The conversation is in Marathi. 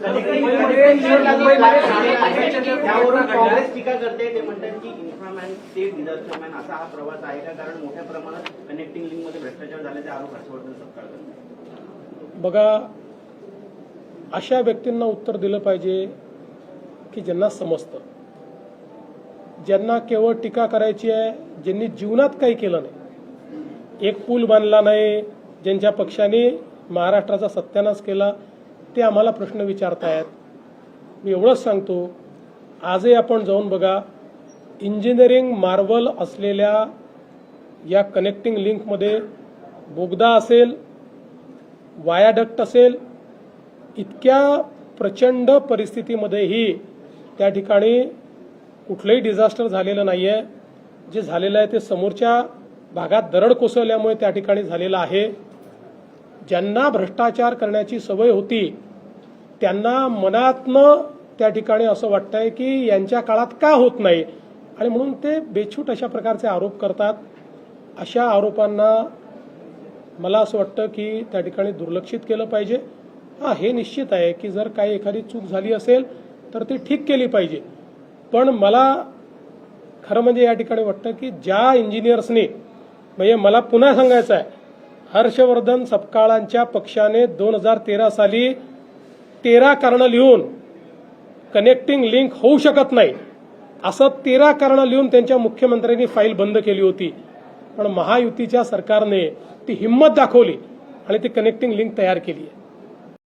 काँग्रेस टीका करते, ते म्हणतात की इन्फ्रामॅन स्टेट डिझास्टर मॅन असा हा प्रवास आहे का? कारण मोठ्या प्रमाणात कनेक्टिंग लिंक मध्ये भ्रष्टाचार झाल्याचे आरोप हर्षवर्धन सरकार करतात. बघा, अशा व्यक्तींना उत्तर दिलं पाहिजे की ज्यांना समजतं, ज्यांना केवळ टीका करायची आहे, ज्यांनी जीवनात काही केलं नाही, एक पूल बांधला नाही, ज्यांच्या पक्षाने महाराष्ट्राचा सत्यानाश केला, ते आम्हाला प्रश्न विचारतायत. मी एवढंच सांगतो, आजही आपण जाऊन बघा, इंजिनिअरिंग मार्वल असलेल्या या कनेक्टिंग लिंकमध्ये बोगदा असेल, वायाडक्ट असेल, इतक्या प्रचंड परिस्थितीमध्येही त्या ठिकाणी कुठलंही डिझास्टर झालेलं नाही आहे. जे झालेलं आहे ते समोरच्या भागात दरड कोसळल्यामुळे त्या ठिकाणी झालेलं आहे. ज्यांना भ्रष्टाचार करण्याची सवय होती त्यांना मनातनं त्या ठिकाणी असं वाटतंय की यांच्या काळात का होत नाही, आणि म्हणून ते बेछूट अशा प्रकारचे आरोप करतात. अशा आरोपांना मला असं वाटतं की त्या ठिकाणी दुर्लक्षित केलं पाहिजे. हां, हे निश्चित आहे की जर काही एखादी चूक झाली असेल तर ती ठीक केली पाहिजे. पण मला खरं म्हणजे या ठिकाणी वाटतं की ज्या इंजिनियर्सनी, म्हणजे मला पुन्हा सांगायचं आहे, हर्षवर्धन सपकाळांच्या पक्षाने 2013 साली 13 कारणं लिहून कनेक्टिंग लिंक होऊ शकत नाही असं 13 कारणं लिहून त्यांच्या मुख्यमंत्र्यांनी फाईल बंद केली होती. पण महायुतीच्या सरकारने ती हिंमत दाखवली आणि ती कनेक्टिंग लिंक तयार केली आहे.